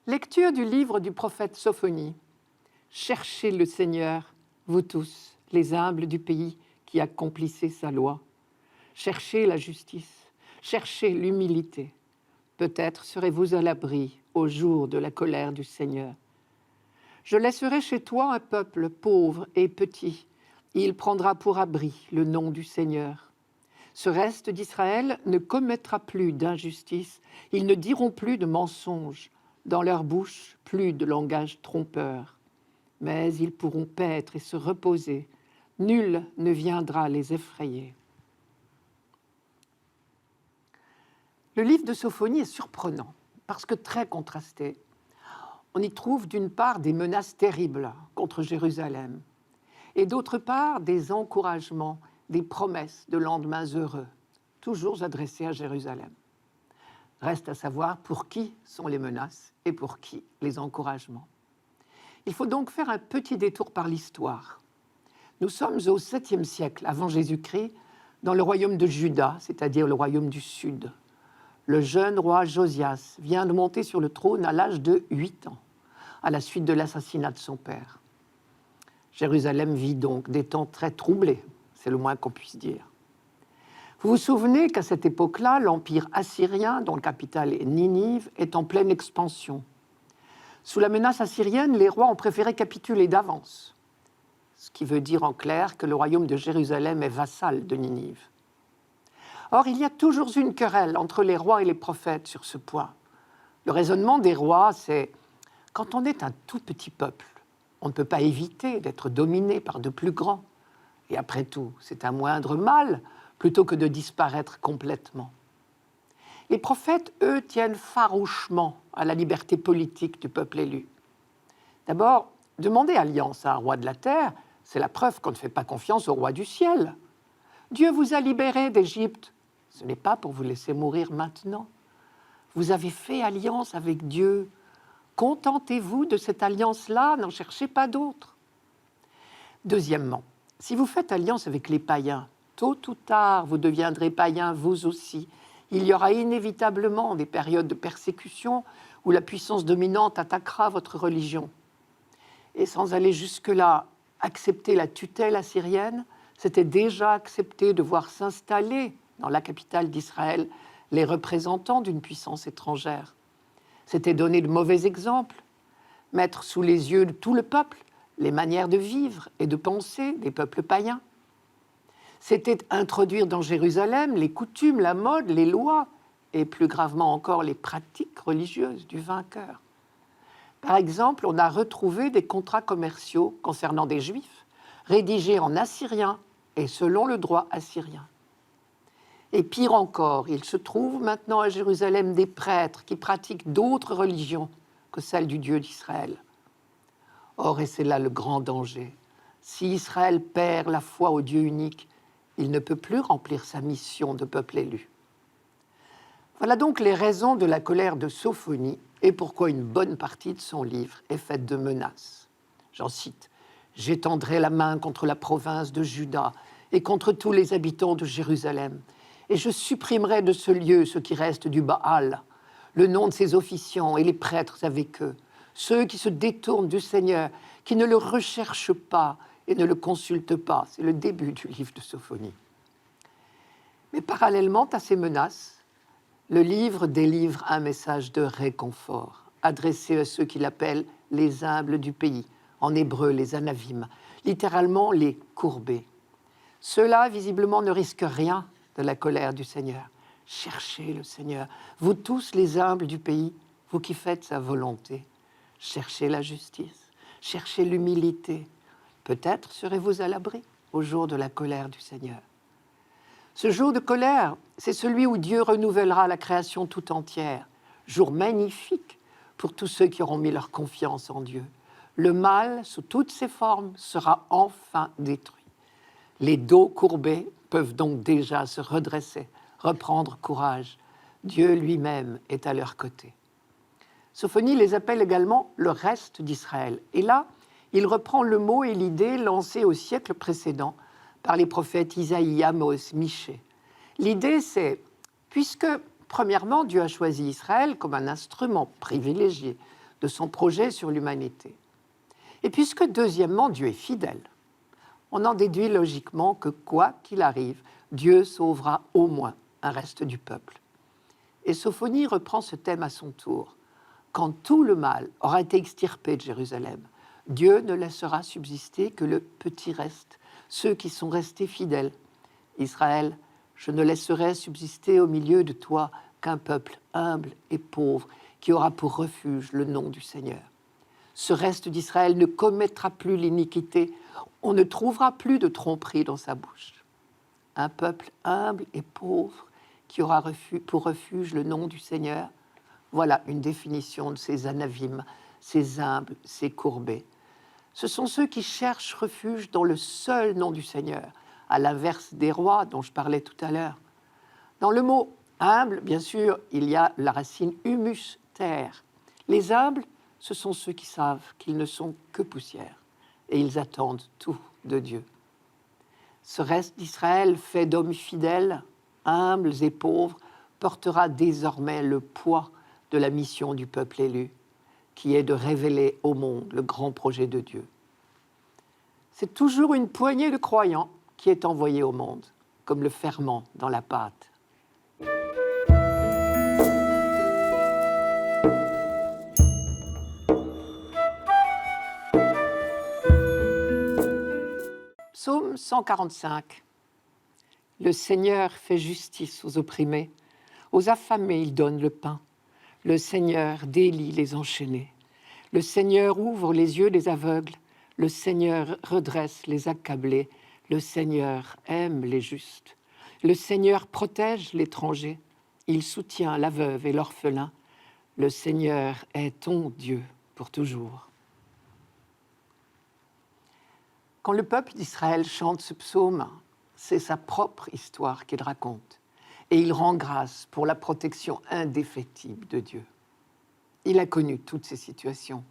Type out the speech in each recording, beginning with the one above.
Lecture du livre du prophète Sophonie. Cherchez le Seigneur, vous tous, les humbles du pays qui accomplissez sa loi. Cherchez la justice, cherchez l'humilité. Peut-être serez-vous à l'abri au jour de la colère du Seigneur. Je laisserai chez toi un peuple pauvre et petit. Il prendra pour abri le nom du Seigneur. Ce reste d'Israël ne commettra plus d'injustice. Ils ne diront plus de mensonges. Dans leur bouche, plus de langage trompeur. Mais ils pourront paître et se reposer. Nul ne viendra les effrayer. Le livre de Sophonie est surprenant parce que très contrasté. On y trouve d'une part des menaces terribles contre Jérusalem et d'autre part des encouragements, des promesses de lendemains heureux, toujours adressées à Jérusalem. Reste à savoir pour qui sont les menaces et pour qui les encouragements. Il faut donc faire un petit détour par l'histoire. Nous sommes au 7e siècle avant Jésus-Christ, dans le royaume de Juda, c'est-à-dire le royaume du Sud. Le jeune roi Josias vient de monter sur le trône à l'âge de 8 ans, à la suite de l'assassinat de son père. Jérusalem vit donc des temps très troublés, c'est le moins qu'on puisse dire. Vous vous souvenez qu'à cette époque-là, l'empire assyrien, dont le capital est Ninive, est en pleine expansion. Sous la menace assyrienne, les rois ont préféré capituler d'avance, ce qui veut dire en clair que le royaume de Jérusalem est vassal de Ninive. Or, il y a toujours une querelle entre les rois et les prophètes sur ce point. Le raisonnement des rois, c'est quand on est un tout petit peuple, on ne peut pas éviter d'être dominé par de plus grands. Et après tout, c'est un moindre mal plutôt que de disparaître complètement. Les prophètes, eux, tiennent farouchement à la liberté politique du peuple élu. D'abord, demander alliance à un roi de la terre, c'est la preuve qu'on ne fait pas confiance au roi du ciel. Dieu vous a libérés d'Égypte. Ce n'est pas pour vous laisser mourir maintenant. Vous avez fait alliance avec Dieu. Contentez-vous de cette alliance-là, n'en cherchez pas d'autre. Deuxièmement, si vous faites alliance avec les païens, tôt ou tard, vous deviendrez païens vous aussi. Il y aura inévitablement des périodes de persécution où la puissance dominante attaquera votre religion. Et sans aller jusque-là, accepter la tutelle assyrienne, c'était déjà accepter de voir s'installer dans la capitale d'Israël les représentants d'une puissance étrangère. C'était donner de mauvais exemples, mettre sous les yeux de tout le peuple les manières de vivre et de penser des peuples païens. C'était introduire dans Jérusalem les coutumes, la mode, les lois, et plus gravement encore les pratiques religieuses du vainqueur. Par exemple, on a retrouvé des contrats commerciaux concernant des Juifs, rédigés en assyrien et selon le droit assyrien. Et pire encore, il se trouve maintenant à Jérusalem des prêtres qui pratiquent d'autres religions que celle du Dieu d'Israël. Or, et c'est là le grand danger, si Israël perd la foi au Dieu unique, il ne peut plus remplir sa mission de peuple élu. Voilà donc les raisons de la colère de Sophonie et pourquoi une bonne partie de son livre est faite de menaces. J'en cite « J'étendrai la main contre la province de Juda et contre tous les habitants de Jérusalem, et je supprimerai de ce lieu ce qui reste du Baal, le nom de ses officiants et les prêtres avec eux, ceux qui se détournent du Seigneur, qui ne le recherchent pas et ne le consultent pas. » C'est le début du livre de Sophonie. Mais parallèlement à ces menaces, le livre délivre un message de réconfort, adressé à ceux qu'il appelle les humbles du pays, en hébreu les anavim, littéralement les courbés. Ceux-là, visiblement, ne risquent rien de la colère du Seigneur. Cherchez le Seigneur, vous tous les humbles du pays, vous qui faites sa volonté. Cherchez la justice, cherchez l'humilité. Peut-être serez-vous à l'abri au jour de la colère du Seigneur. Ce jour de colère, c'est celui où Dieu renouvellera la création tout entière. Jour magnifique pour tous ceux qui auront mis leur confiance en Dieu. Le mal, sous toutes ses formes, sera enfin détruit. Les dos courbés peuvent donc déjà se redresser, reprendre courage. Dieu lui-même est à leur côté. Sophonie les appelle également le reste d'Israël. Et là, il reprend le mot et l'idée lancée au siècle précédent par les prophètes Isaïe, Amos, Michée. L'idée, c'est, puisque, premièrement, Dieu a choisi Israël comme un instrument privilégié de son projet sur l'humanité. Et puisque, deuxièmement, Dieu est fidèle, on en déduit logiquement que, quoi qu'il arrive, Dieu sauvera au moins un reste du peuple. Et Sophonie reprend ce thème à son tour. Quand tout le mal aura été extirpé de Jérusalem, Dieu ne laissera subsister que le petit reste, ceux qui sont restés fidèles. Israël, je ne laisserai subsister au milieu de toi qu'un peuple humble et pauvre qui aura pour refuge le nom du Seigneur. Ce reste d'Israël ne commettra plus l'iniquité, on ne trouvera plus de tromperie dans sa bouche. Un peuple humble et pauvre qui aura pour refuge le nom du Seigneur. Voilà une définition de ces anavimes, ces humbles, ces courbés. Ce sont ceux qui cherchent refuge dans le seul nom du Seigneur, à l'inverse des rois dont je parlais tout à l'heure. Dans le mot humble, bien sûr, il y a la racine humus, terre. Les humbles, ce sont ceux qui savent qu'ils ne sont que poussière et ils attendent tout de Dieu. Ce reste d'Israël, fait d'hommes fidèles, humbles et pauvres, portera désormais le poids de la mission du peuple élu, qui est de révéler au monde le grand projet de Dieu. C'est toujours une poignée de croyants qui est envoyée au monde, comme le ferment dans la pâte. Psaume 145. Le Seigneur fait justice aux opprimés, aux affamés il donne le pain. Le Seigneur délie les enchaînés. Le Seigneur ouvre les yeux des aveugles. Le Seigneur redresse les accablés. Le Seigneur aime les justes. Le Seigneur protège l'étranger. Il soutient la veuve et l'orphelin. Le Seigneur est ton Dieu pour toujours. Quand le peuple d'Israël chante ce psaume, c'est sa propre histoire qu'il raconte. Et il rend grâce pour la protection indéfectible de Dieu. Il a connu toutes ces situations.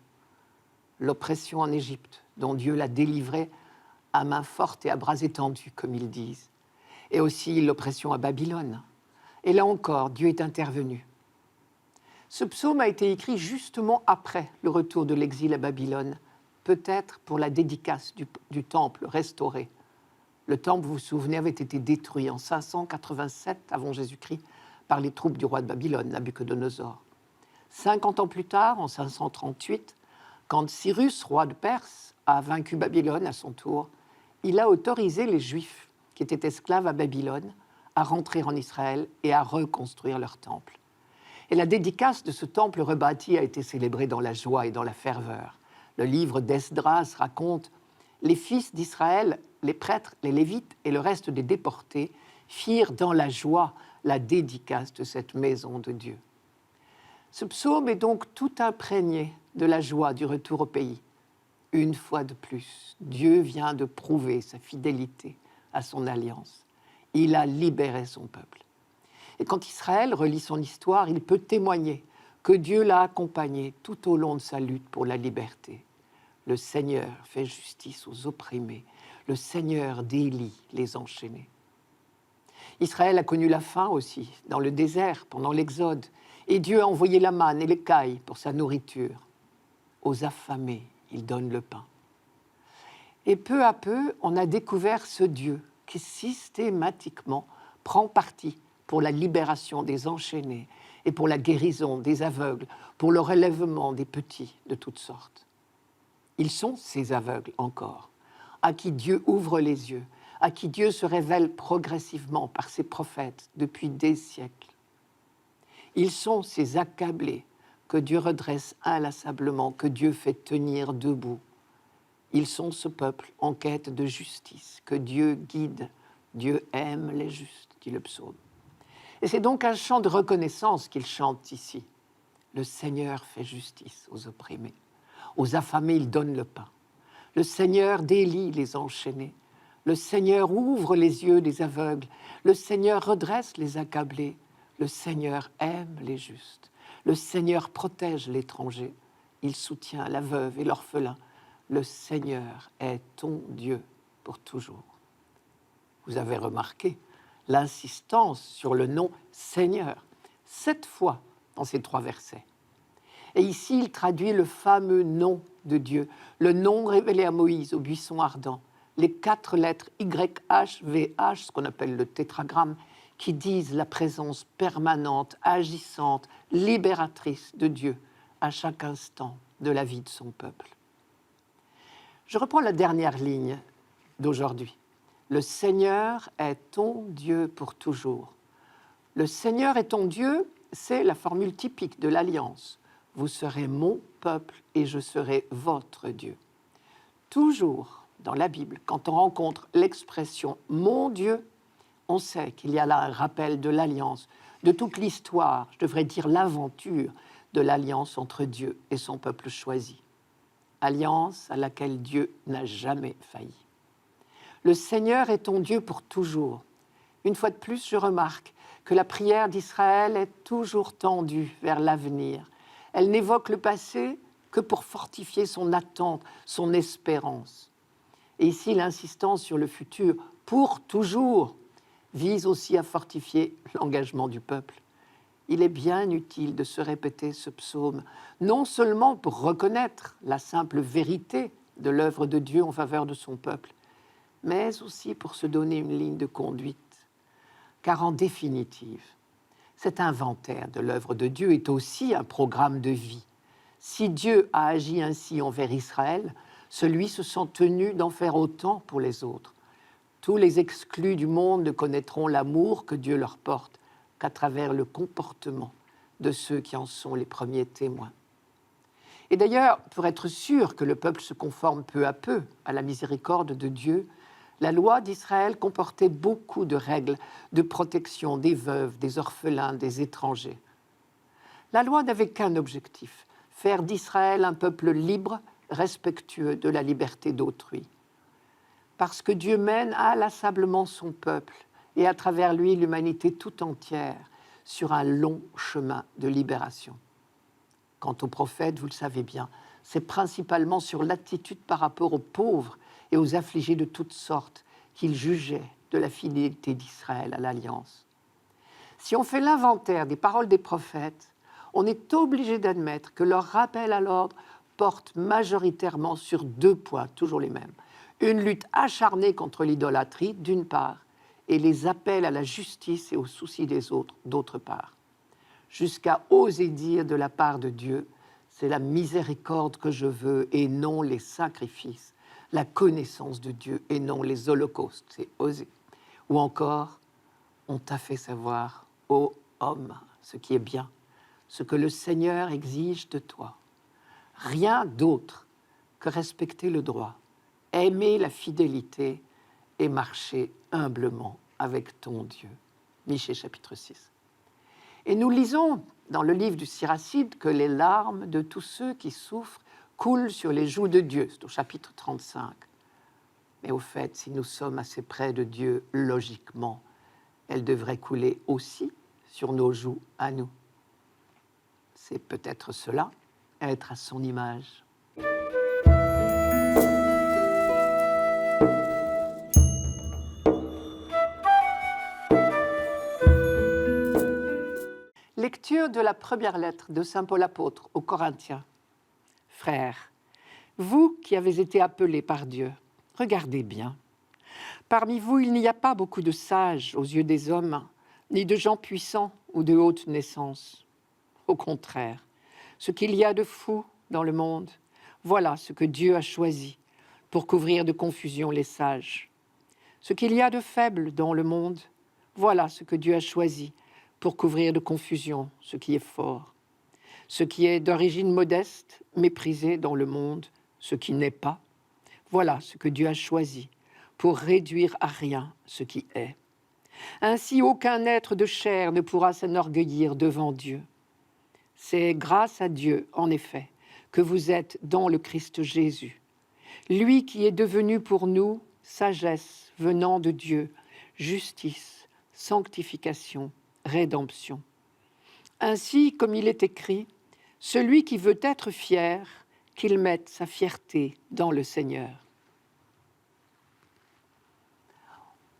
L'oppression en Égypte, dont Dieu l'a délivré à main forte et à bras étendus, comme ils disent. Et aussi l'oppression à Babylone. Et là encore, Dieu est intervenu. Ce psaume a été écrit justement après le retour de l'exil à Babylone, peut-être pour la dédicace du temple restauré. Le temple, vous vous souvenez, avait été détruit en 587 avant Jésus-Christ par les troupes du roi de Babylone, Nabuchodonosor. 50 ans plus tard, en 538, quand Cyrus, roi de Perse, a vaincu Babylone à son tour, il a autorisé les Juifs qui étaient esclaves à Babylone à rentrer en Israël et à reconstruire leur temple. Et la dédicace de ce temple rebâti a été célébrée dans la joie et dans la ferveur. Le livre d'Esdras raconte « Les fils d'Israël, les prêtres, les Lévites et le reste des déportés firent dans la joie la dédicace de cette maison de Dieu. » Ce psaume est donc tout imprégné de la joie du retour au pays. Une fois de plus, Dieu vient de prouver sa fidélité à son alliance. Il a libéré son peuple. Et quand Israël relit son histoire, il peut témoigner que Dieu l'a accompagné tout au long de sa lutte pour la liberté. Le Seigneur fait justice aux opprimés. Le Seigneur délie les enchaînés. Israël a connu la faim aussi, dans le désert, pendant l'Exode, et Dieu a envoyé la manne et l'écaille pour sa nourriture. Aux affamés, il donne le pain. Et peu à peu, on a découvert ce Dieu qui systématiquement prend parti pour la libération des enchaînés et pour la guérison des aveugles, pour le relèvement des petits de toutes sortes. Ils sont ces aveugles encore, à qui Dieu ouvre les yeux, à qui Dieu se révèle progressivement par ses prophètes depuis des siècles. Ils sont ces accablés que Dieu redresse inlassablement, que Dieu fait tenir debout. Ils sont ce peuple en quête de justice, que Dieu guide. Dieu aime les justes, dit le psaume. Et c'est donc un chant de reconnaissance qu'il chante ici. Le Seigneur fait justice aux opprimés. Aux affamés, il donne le pain. Le Seigneur délie les enchaînés. Le Seigneur ouvre les yeux des aveugles. Le Seigneur redresse les accablés. Le Seigneur aime les justes. Le Seigneur protège l'étranger. Il soutient la veuve et l'orphelin. Le Seigneur est ton Dieu pour toujours. Vous avez remarqué l'insistance sur le nom Seigneur, 7 fois dans ces 3 versets. Et ici, il traduit le fameux nom de Dieu, le nom révélé à Moïse au buisson ardent, les 4 lettres YHVH, ce qu'on appelle le tétragramme, qui disent la présence permanente, agissante, libératrice de Dieu à chaque instant de la vie de son peuple. Je reprends la dernière ligne d'aujourd'hui. Le Seigneur est ton Dieu pour toujours. Le Seigneur est ton Dieu, c'est la formule typique de l'alliance. Vous serez mon peuple et je serai votre Dieu. Toujours dans la Bible, quand on rencontre l'expression « mon Dieu », on sait qu'il y a là un rappel de l'alliance, de toute l'histoire, je devrais dire l'aventure de l'alliance entre Dieu et son peuple choisi. Alliance à laquelle Dieu n'a jamais failli. Le Seigneur est ton Dieu pour toujours. Une fois de plus, je remarque que la prière d'Israël est toujours tendue vers l'avenir. Elle n'évoque le passé que pour fortifier son attente, son espérance. Et ici, l'insistance sur le futur, pour toujours, vise aussi à fortifier l'engagement du peuple. Il est bien utile de se répéter ce psaume, non seulement pour reconnaître la simple vérité de l'œuvre de Dieu en faveur de son peuple, mais aussi pour se donner une ligne de conduite. Car en définitive, cet inventaire de l'œuvre de Dieu est aussi un programme de vie. Si Dieu a agi ainsi envers Israël, celui se sent tenu d'en faire autant pour les autres. Tous les exclus du monde ne connaîtront l'amour que Dieu leur porte qu'à travers le comportement de ceux qui en sont les premiers témoins. Et d'ailleurs, pour être sûr que le peuple se conforme peu à peu à la miséricorde de Dieu, la loi d'Israël comportait beaucoup de règles de protection des veuves, des orphelins, des étrangers. La loi n'avait qu'un objectif, faire d'Israël un peuple libre, respectueux de la liberté d'autrui. Parce que Dieu mène inlassablement son peuple et à travers lui l'humanité tout entière sur un long chemin de libération. Quant aux prophètes, vous le savez bien, c'est principalement sur l'attitude par rapport aux pauvres et aux affligés de toutes sortes qu'il jugeait de la fidélité d'Israël à l'Alliance. Si on fait l'inventaire des paroles des prophètes, on est obligé d'admettre que leur rappel à l'ordre porte majoritairement sur 2 points, toujours les mêmes. Une lutte acharnée contre l'idolâtrie, d'une part, et les appels à la justice et au souci des autres, d'autre part. Jusqu'à oser dire de la part de Dieu, c'est la miséricorde que je veux et non les sacrifices, la connaissance de Dieu et non les holocaustes, c'est oser. Ou encore, on t'a fait savoir, ô homme, ce qui est bien, ce que le Seigneur exige de toi. Rien d'autre que respecter le droit, aimer la fidélité et marcher humblement avec ton Dieu. Michée chapitre 6. Et nous lisons dans le livre du Siracide que les larmes de tous ceux qui souffrent coulent sur les joues de Dieu, c'est au chapitre 35. Mais au fait, si nous sommes assez près de Dieu, logiquement, elles devraient couler aussi sur nos joues à nous. C'est peut-être cela, être à son image. Lecture de la première lettre de saint Paul apôtre aux Corinthiens. Frères, vous qui avez été appelés par Dieu, regardez bien. Parmi vous, il n'y a pas beaucoup de sages aux yeux des hommes, ni de gens puissants ou de haute naissance. Au contraire, ce qu'il y a de fou dans le monde, voilà ce que Dieu a choisi pour couvrir de confusion les sages. Ce qu'il y a de faible dans le monde, voilà ce que Dieu a choisi pour couvrir de confusion ce qui est fort. Ce qui est d'origine modeste, méprisé dans le monde, ce qui n'est pas, voilà ce que Dieu a choisi pour réduire à rien ce qui est. Ainsi, aucun être de chair ne pourra s'enorgueillir devant Dieu. C'est grâce à Dieu, en effet, que vous êtes dans le Christ Jésus, lui qui est devenu pour nous sagesse venant de Dieu, justice, sanctification, rédemption. Ainsi, comme il est écrit, celui qui veut être fier, qu'il mette sa fierté dans le Seigneur.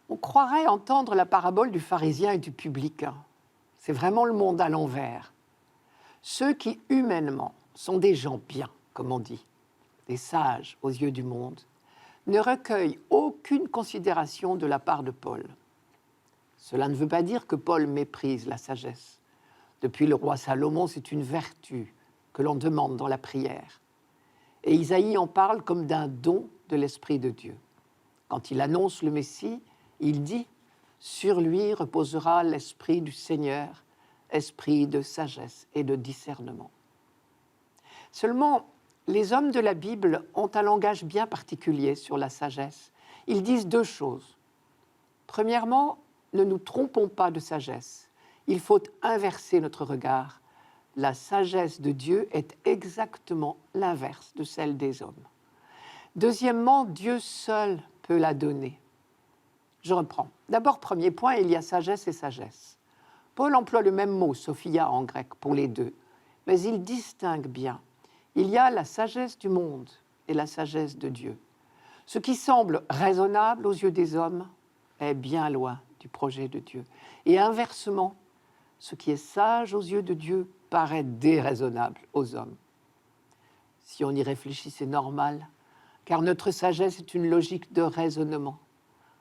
On croirait entendre la parabole du pharisien et du publicain. C'est vraiment le monde à l'envers. Ceux qui, humainement, sont des gens bien, comme on dit, des sages aux yeux du monde, ne recueillent aucune considération de la part de Paul. Cela ne veut pas dire que Paul méprise la sagesse. Depuis le roi Salomon, c'est une vertu que l'on demande dans la prière. Et Isaïe en parle comme d'un don de l'Esprit de Dieu. Quand il annonce le Messie, il dit « Sur lui reposera l'Esprit du Seigneur, esprit de sagesse et de discernement. » Seulement, les hommes de la Bible ont un langage bien particulier sur la sagesse. Ils disent deux choses. Premièrement, ne nous trompons pas de sagesse. Il faut inverser notre regard. La sagesse de Dieu est exactement l'inverse de celle des hommes. Deuxièmement, Dieu seul peut la donner. Je reprends. D'abord, premier point, il y a sagesse et sagesse. Paul emploie le même mot, sophia en grec, pour les deux, mais il distingue bien. Il y a la sagesse du monde et la sagesse de Dieu. Ce qui semble raisonnable aux yeux des hommes est bien loin du projet de Dieu. Et inversement, ce qui est sage aux yeux de Dieu paraît déraisonnable aux hommes. Si on y réfléchit, c'est normal, car notre sagesse est une logique de raisonnement,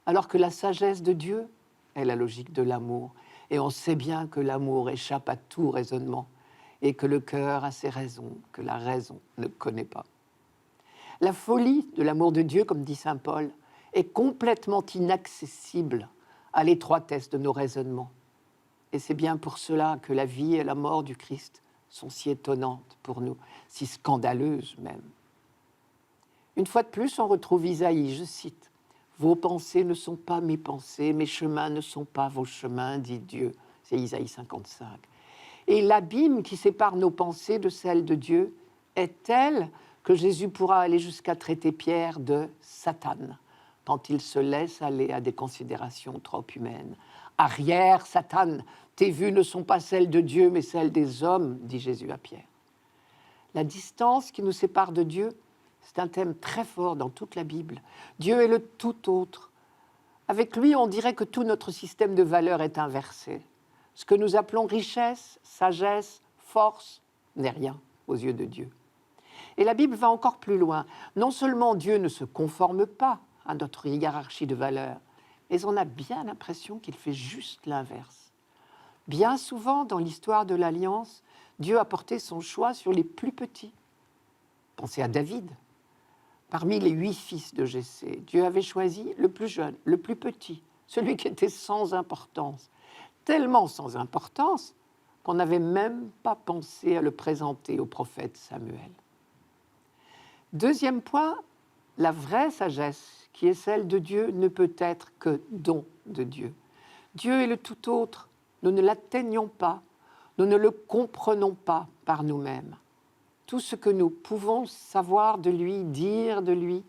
alors que la sagesse de Dieu est la logique de l'amour. Et on sait bien que l'amour échappe à tout raisonnement et que le cœur a ses raisons que la raison ne connaît pas. La folie de l'amour de Dieu, comme dit saint Paul, est complètement inaccessible à l'étroitesse de nos raisonnements. Et c'est bien pour cela que la vie et la mort du Christ sont si étonnantes pour nous, si scandaleuses même. Une fois de plus, on retrouve Isaïe, je cite, « Vos pensées ne sont pas mes pensées, mes chemins ne sont pas vos chemins, dit Dieu. » C'est Isaïe 55. Et l'abîme qui sépare nos pensées de celles de Dieu est tel que Jésus pourra aller jusqu'à traiter Pierre de Satan, quand il se laisse aller à des considérations trop humaines. « Arrière, Satan, tes vues ne sont pas celles de Dieu, mais celles des hommes, dit Jésus à Pierre. » La distance qui nous sépare de Dieu, c'est un thème très fort dans toute la Bible. Dieu est le tout autre. Avec lui, on dirait que tout notre système de valeurs est inversé. Ce que nous appelons richesse, sagesse, force, n'est rien aux yeux de Dieu. Et la Bible va encore plus loin. Non seulement Dieu ne se conforme pas à notre hiérarchie de valeurs, mais on a bien l'impression qu'il fait juste l'inverse. Bien souvent, dans l'histoire de l'Alliance, Dieu a porté son choix sur les plus petits. Pensez à David. Parmi les 8 fils de Jessé, Dieu avait choisi le plus jeune, le plus petit, celui qui était sans importance. Tellement sans importance qu'on n'avait même pas pensé à le présenter au prophète Samuel. Deuxième point, la vraie sagesse, qui est celle de Dieu, ne peut être que don de Dieu. Dieu est le tout autre, nous ne l'atteignons pas, nous ne le comprenons pas par nous-mêmes. Tout ce que nous pouvons savoir de lui, dire de lui,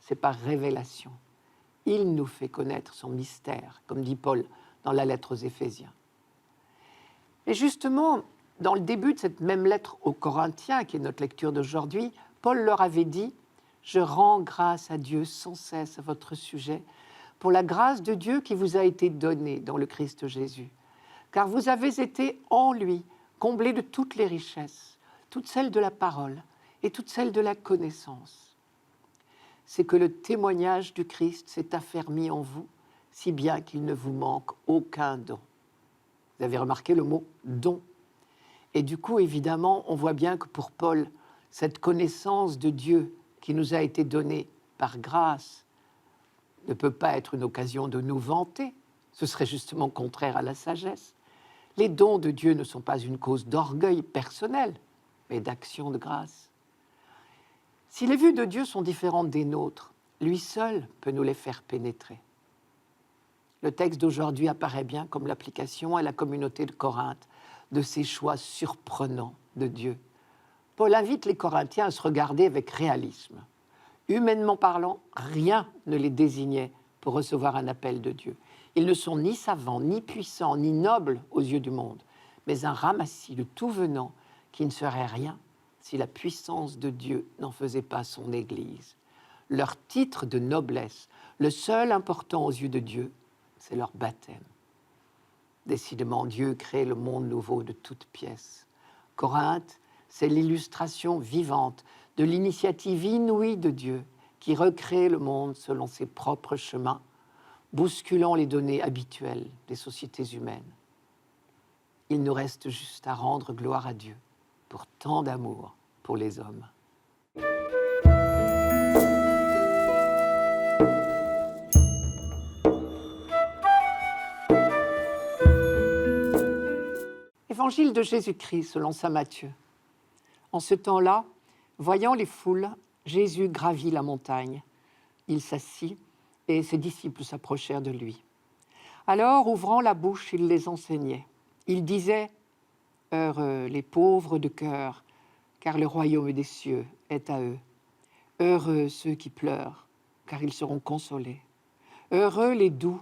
c'est par révélation. Il nous fait connaître son mystère, comme dit Paul dans la lettre aux Éphésiens. Et justement, dans le début de cette même lettre aux Corinthiens, qui est notre lecture d'aujourd'hui, Paul leur avait dit « Je rends grâce à Dieu sans cesse à votre sujet, pour la grâce de Dieu qui vous a été donnée dans le Christ Jésus. Car vous avez été en lui, comblés de toutes les richesses, toutes celles de la parole et toutes celles de la connaissance. C'est que le témoignage du Christ s'est affermi en vous, si bien qu'il ne vous manque aucun don. » Vous avez remarqué le mot « don ». Et du coup, évidemment, on voit bien que pour Paul, cette connaissance de Dieu qui nous a été donnée par grâce ne peut pas être une occasion de nous vanter. Ce serait justement contraire à la sagesse. Les dons de Dieu ne sont pas une cause d'orgueil personnel, mais d'action de grâce. Si les vues de Dieu sont différentes des nôtres, lui seul peut nous les faire pénétrer. Le texte d'aujourd'hui apparaît bien comme l'application à la communauté de Corinthe de ces choix surprenants de Dieu. Paul invite les Corinthiens à se regarder avec réalisme. Humainement parlant, rien ne les désignait pour recevoir un appel de Dieu. Ils ne sont ni savants, ni puissants, ni nobles aux yeux du monde, mais un ramassis de tout venant qui ne serait rien si la puissance de Dieu n'en faisait pas son Église. Leur titre de noblesse, le seul important aux yeux de Dieu, c'est leur baptême. Décidément, Dieu crée le monde nouveau de toutes pièces. Corinthe, C'est l'illustration vivante de l'initiative inouïe de Dieu qui recrée le monde selon ses propres chemins, bousculant les données habituelles des sociétés humaines. Il nous reste juste à rendre gloire à Dieu pour tant d'amour pour les hommes. Évangile de Jésus-Christ selon saint Matthieu. En ce temps-là, voyant les foules, Jésus gravit la montagne. Il s'assit et ses disciples s'approchèrent de lui. Alors, ouvrant la bouche, il les enseignait. Il disait « Heureux les pauvres de cœur, car le royaume des cieux est à eux. Heureux ceux qui pleurent, car ils seront consolés. Heureux les doux,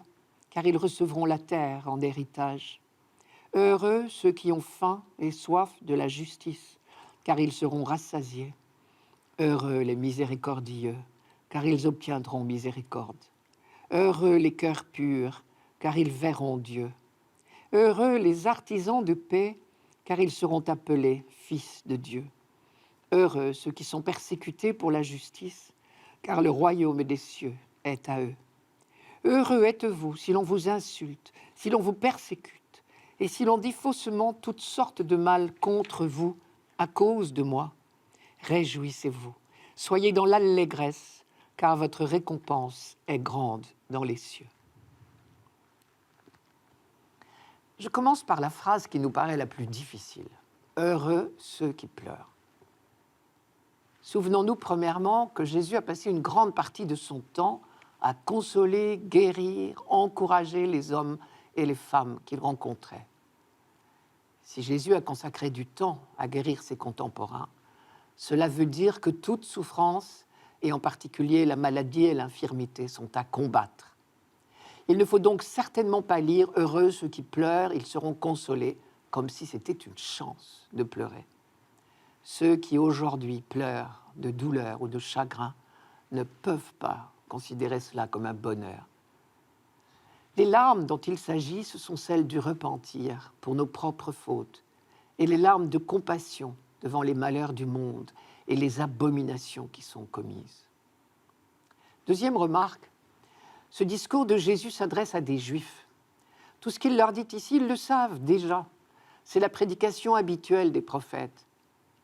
car ils recevront la terre en héritage. Heureux ceux qui ont faim et soif de la justice, car ils seront rassasiés. Heureux les miséricordieux, car ils obtiendront miséricorde. Heureux les cœurs purs, car ils verront Dieu. Heureux les artisans de paix, car ils seront appelés fils de Dieu. Heureux ceux qui sont persécutés pour la justice, car le royaume des cieux est à eux. Heureux êtes-vous si l'on vous insulte, si l'on vous persécute, et si l'on dit faussement toutes sortes de mal contre vous à cause de moi. Réjouissez-vous, soyez dans l'allégresse, car votre récompense est grande dans les cieux. Je commence par la phrase qui nous paraît la plus difficile. Heureux ceux qui pleurent. Souvenons-nous premièrement que Jésus a passé une grande partie de son temps à consoler, guérir, encourager les hommes et les femmes qu'il rencontrait. Si Jésus a consacré du temps à guérir ses contemporains, cela veut dire que toute souffrance, et en particulier la maladie et l'infirmité, sont à combattre. Il ne faut donc certainement pas lire « Heureux ceux qui pleurent, ils seront consolés », comme si c'était une chance de pleurer. Ceux qui aujourd'hui pleurent de douleur ou de chagrin ne peuvent pas considérer cela comme un bonheur. Les larmes dont il s'agit, ce sont celles du repentir pour nos propres fautes et les larmes de compassion devant les malheurs du monde et les abominations qui sont commises. Deuxième remarque, ce discours de Jésus s'adresse à des Juifs. Tout ce qu'il leur dit ici, ils le savent déjà. C'est la prédication habituelle des prophètes.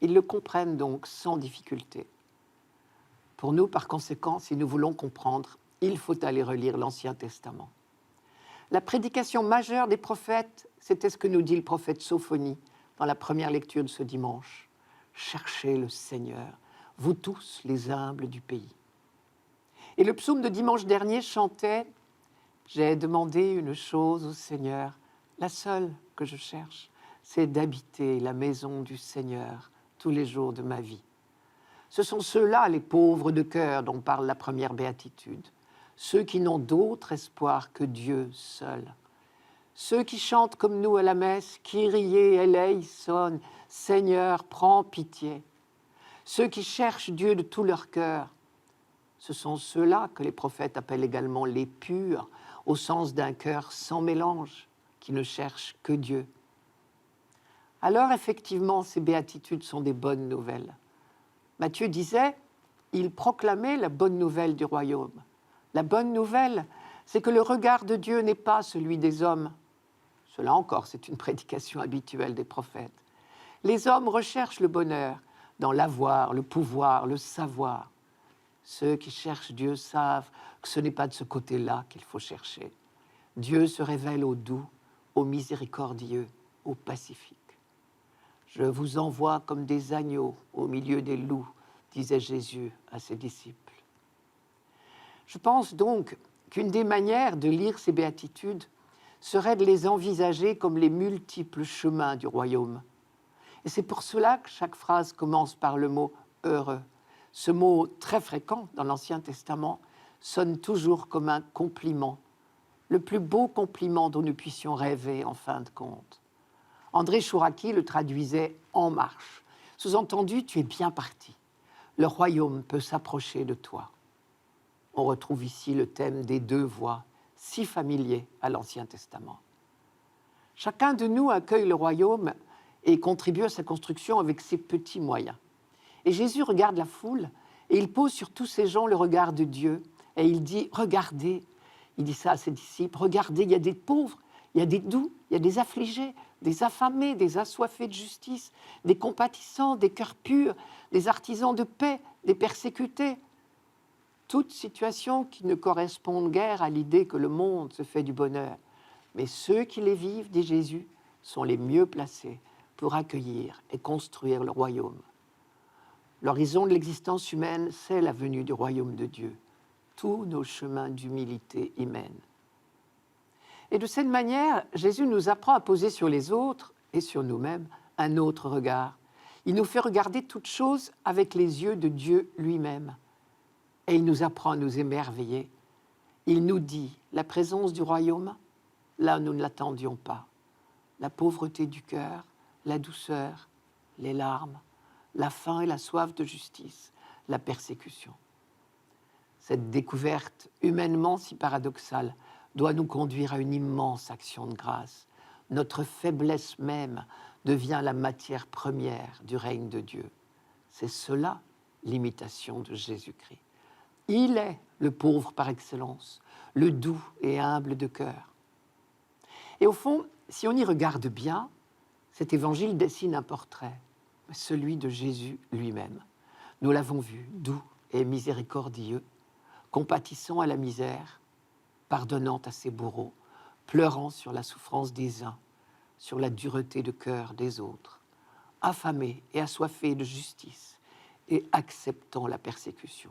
Ils le comprennent donc sans difficulté. Pour nous, par conséquent, si nous voulons comprendre, il faut aller relire l'Ancien Testament. La prédication majeure des prophètes, c'était ce que nous dit le prophète Sophonie dans la première lecture de ce dimanche. Cherchez le Seigneur, vous tous les humbles du pays. Et le psaume de dimanche dernier chantait « J'ai demandé une chose au Seigneur, la seule que je cherche, c'est d'habiter la maison du Seigneur tous les jours de ma vie. » Ce sont ceux-là, les pauvres de cœur, dont parle la première béatitude. Ceux qui n'ont d'autre espoir que Dieu seul. Ceux qui chantent comme nous à la messe, Kyrie eleison, Seigneur, prends pitié. Ceux qui cherchent Dieu de tout leur cœur. Ce sont ceux-là que les prophètes appellent également les purs, au sens d'un cœur sans mélange, qui ne cherche que Dieu. Alors, effectivement, ces béatitudes sont des bonnes nouvelles. Matthieu disait, il proclamait la bonne nouvelle du royaume. La bonne nouvelle, c'est que le regard de Dieu n'est pas celui des hommes. Cela encore, c'est une prédication habituelle des prophètes. Les hommes recherchent le bonheur dans l'avoir, le pouvoir, le savoir. Ceux qui cherchent Dieu savent que ce n'est pas de ce côté-là qu'il faut chercher. Dieu se révèle au doux, au miséricordieux, au pacifique. Je vous envoie comme des agneaux au milieu des loups, disait Jésus à ses disciples. Je pense donc qu'une des manières de lire ces béatitudes serait de les envisager comme les multiples chemins du royaume. Et c'est pour cela que chaque phrase commence par le mot « heureux ». Ce mot très fréquent dans l'Ancien Testament sonne toujours comme un compliment, le plus beau compliment dont nous puissions rêver en fin de compte. André Chouraki le traduisait « en marche ». Sous-entendu, tu es bien parti. Le royaume peut s'approcher de toi. On retrouve ici le thème des deux voies, si familier à l'Ancien Testament. Chacun de nous accueille le royaume et contribue à sa construction avec ses petits moyens. Et Jésus regarde la foule et il pose sur tous ces gens le regard de Dieu. Et il dit, regardez, il dit ça à ses disciples, regardez, il y a des pauvres, il y a des doux, il y a des affligés, des affamés, des assoiffés de justice, des compatissants, des cœurs purs, des artisans de paix, des persécutés. Toutes situations qui ne correspondent guère à l'idée que le monde se fait du bonheur. Mais ceux qui les vivent, dit Jésus, sont les mieux placés pour accueillir et construire le royaume. L'horizon de l'existence humaine, c'est la venue du royaume de Dieu. Tous nos chemins d'humilité y mènent. Et de cette manière, Jésus nous apprend à poser sur les autres et sur nous-mêmes un autre regard. Il nous fait regarder toutes choses avec les yeux de Dieu lui-même. Et il nous apprend à nous émerveiller. Il nous dit la présence du royaume, là nous ne l'attendions pas. La pauvreté du cœur, la douceur, les larmes, la faim et la soif de justice, la persécution. Cette découverte humainement si paradoxale doit nous conduire à une immense action de grâce. Notre faiblesse même devient la matière première du règne de Dieu. C'est cela l'imitation de Jésus-Christ. Il est le pauvre par excellence, le doux et humble de cœur. Et au fond, si on y regarde bien, cet évangile dessine un portrait, celui de Jésus lui-même. Nous l'avons vu, doux et miséricordieux, compatissant à la misère, pardonnant à ses bourreaux, pleurant sur la souffrance des uns, sur la dureté de cœur des autres, affamé et assoiffé de justice et acceptant la persécution.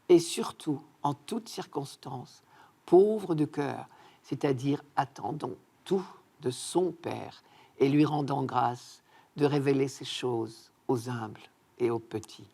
Et surtout, en toutes circonstances, pauvre de cœur, c'est-à-dire attendant tout de son Père et lui rendant grâce de révéler ces choses aux humbles et aux petits.